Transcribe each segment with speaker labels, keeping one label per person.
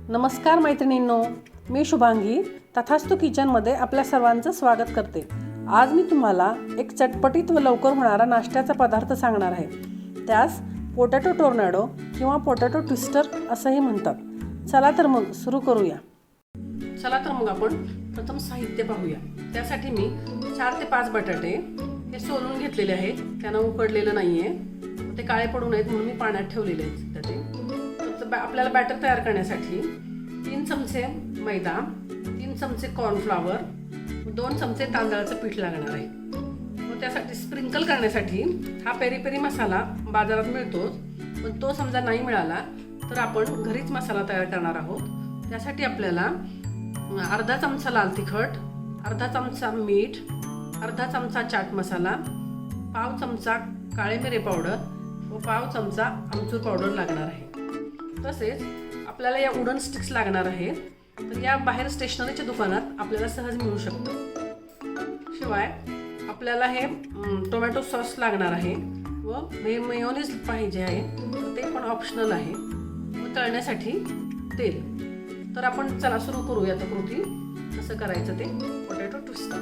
Speaker 1: नमस्कार मैत्रिणींनो, मी शुभांगी तथास्तु किचनमध्ये आपल्या सर्वांचं स्वागत करते। आज मी तुम्हाला एक चटपटीत व लवकर होणारा नाश्त्याचा पदार्थ सांगणार आहे। त्यास पोटॅटो टोर्नाडो किंवा पोटॅटो ट्विस्टर असंही म्हणतात। चला तर मग सुरू करूया। आपण प्रथम साहित्य पाहूया। त्यासाठी मी 4 ते 5 बटाटे हे सोलून घेतलेले आहेत, त्यांना उकडलेलं नाहीये, ते काळे पडू नयेत म्हणून मी पाण्यात ठेवलेले आहेत। ते आपल्याला बॅटर तयार करण्यासाठी 3 चमचे मैदा, 3 चमचे कॉर्नफ्लॉवर, 2 चमचे तांदळाचं पीठ लागणार आहे। व त्यासाठी स्प्रिंकल करण्यासाठी हा पेरी पेरी मसाला बाजारात मिळतो, पण तो समजा नाही मिळाला तर आपण घरीच मसाला तयार करणार आहोत। त्यासाठी आपल्याला अर्धा चमचा लाल तिखट, अर्धा चमचा मीठ, अर्धा चमचा चाट मसाला, पाव चमचा काळे मिरे पावडर व पाव चमचा आमचूर पावडर लागणार आहे। तसेच आपल्याला या वुडन स्टिक्स लागणार आहेत, तर या बाहेर स्टेशनरीच्या दुकानात आपल्याला सहज मिळू शकतं। शिवाय आपल्याला हे टोमॅटो सॉस लागणार आहे व मेयोनीज पाहिजे आहे, तर ते पण ऑप्शनल आहे। व तळण्यासाठी तेल। तर आपण चला सुरू करूया आता कृती कसं करायचं ते पोटॅटो ट्विस्टर।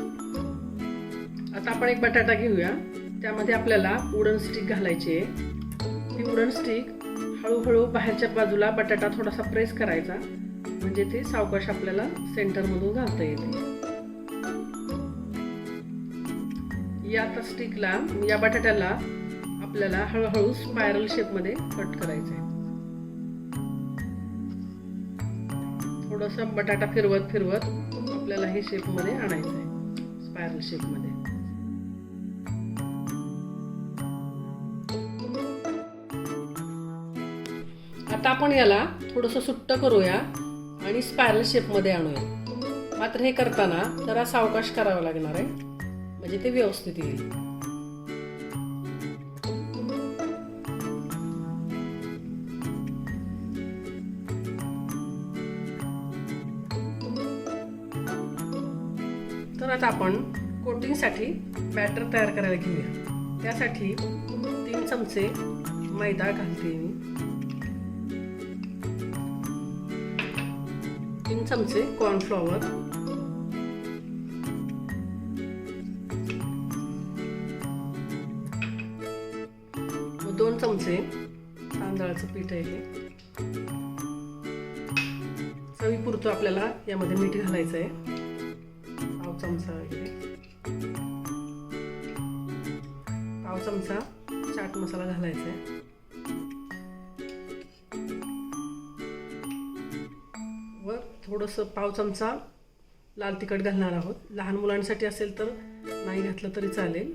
Speaker 1: आता आपण एक बटाटा घेऊया, त्यामध्ये आपल्याला वुडन स्टिक घालायची आहे। ही वुडन स्टिक हळूहळू बाहेरच्या बाजूला बटाटा थोडासा प्रेस करायचा, म्हणजे ते सावकाश आपल्याला सेंटरमधून घालता येते। या स्टिकला या बटाट्याला आपल्याला हळूहळू स्पायरल शेपमध्ये कट करायचं आहे। थोडंसं बटाटा फिरवत फिरवत आपल्याला हे शेपमध्ये आणायचं आहे, स्पायरल शेपमध्ये। आता आपण याला थोडंसं सुट्ट करूया आणि स्पायरल शेपमध्ये आणूया। मात्र हे करताना जरा सावकाश करावं लागणार आहे, म्हणजे ते व्यवस्थित येईल। तर आता आपण कोटिंगसाठी बॅटर तयार करायला घेऊया। त्यासाठी 3 चमचे मैदा घालते मी, 3 चमचे कॉर्नफ्लॉवर, 2 चमचे तांदळाचं पीठ आहे। चवीपुरतं आपल्याला यामध्ये मीठ घालायचं आहे, पाव चमचा वगैरे, पाव चमचा चाट मसाला घालायचा आहे व थोडंसं पाव चमचा लाल तिखट घालणार आहोत। लहान मुलांसाठी असेल तर नाही घातलं तरी चालेल।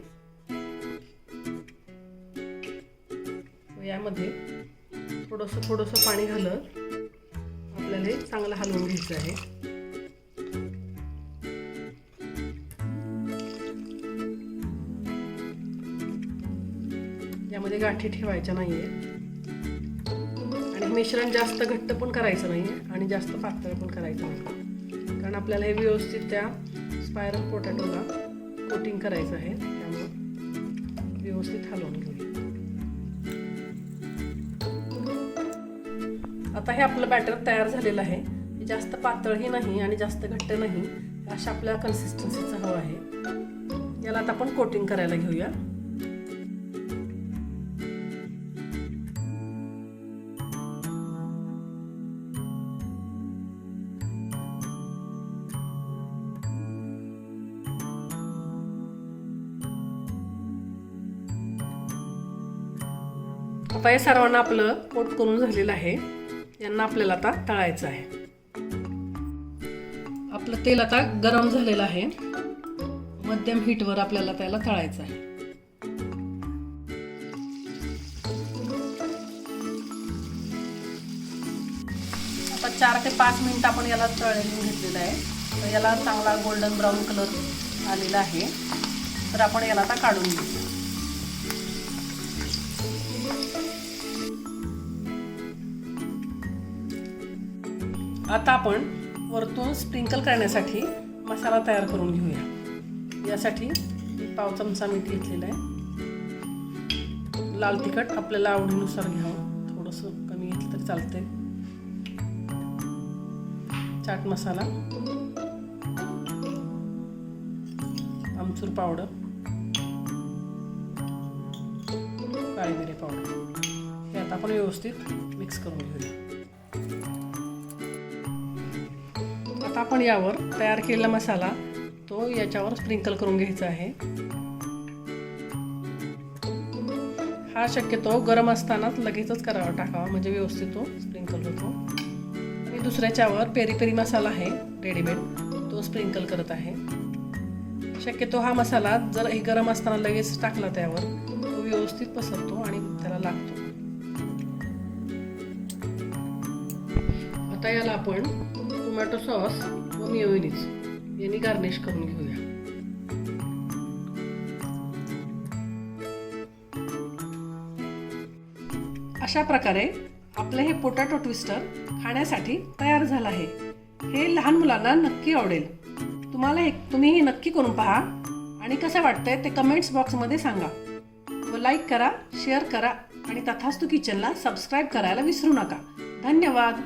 Speaker 1: यामध्ये थोडंसं पाणी घालत आपल्याला हे चांगलं हलवून घ्यायचं आहे। यामध्ये गाठी ठेवायच्या नाहीये आणि मिश्रण जास्त घट्ट पण करायचं नाहीये आणि जास्त पातळ पण करायचं नाही, कारण आपल्याला हे व्यवस्थित त्या स्पायरल पोटॅटोला कोटिंग करायचं आहे। त्यामुळे व्यवस्थित हलवून घेऊया। आता हे आपलं बॅटर तयार झालेलं आहे। जास्त पातळही नाही आणि जास्त घट्ट नाही, अशा आपल्या कन्सिस्टन्सीचं हवं आहे। याला आता आपण कोटिंग करायला घेऊया। आता हे सर्वांना आपलं कोट करून झालेलं आहे। यांना आपल्याला आता तळायचं आहे। आपलं तेल आता गरम झालेलं आहे, मध्यम हीटवर आपल्याला त्याला तळायचं आहे। आता 4 ते 5 मिनिट आपण याला तळून घेतलेलं आहे। तर याला चांगला गोल्डन ब्राऊन कलर आलेला आहे, तर आपण याला आता काढून घेऊ। आता आपण वरतून स्प्रिंकल करण्यासाठी मसाला तयार करून घेऊया। यासाठी पाव चमचा मीठ घेतलेलं आहे, लाल तिखट आपल्याला आवडीनुसार घ्यावं, थोडंसं कमी घेतलं तरी चालतंय। चाट मसाला, आमचूर पावडर, काळी मिरी पावडर हे आता आपण व्यवस्थित मिक्स करून घेऊया. आता आपण यावर तयार केलेला मसाला तो याच्यावर स्प्रिंकल करून घ्यायचा आहे. हा शक्यतो गरम असतानाच लगेचच टाकावा म्हणजे व्यवस्थित तो स्प्रिंकल होतो. आणि दुसऱ्याच्यावर पेरी पेरी मसाला आहे रेडीमेड, तो स्प्रिंकल करत आहे. शक्यतो हा मसाला जर हे गरम असताना लगेच टाकला त्यावर तो व्यवस्थित पसरतो आणि त्याला लागतो. आता याला आपण टोमॅटो सॉस व मेयोनीज यांनी गार्निश करून घेऊया. अशा प्रकारे आपले हे पोटॅटो ट्विस्टर खाण्यासाठी तयार झालं आहे. हे लहान मुलांना नक्की आवडेल. तुम्ही हे नक्की करून पहा आणि कसं वाटतंय ते कमेंट्स बॉक्समध्ये सांगा. व लाईक करा, शेअर करा आणि तथास्तु किचनला सबस्क्राईब करायला विसरू नका. धन्यवाद.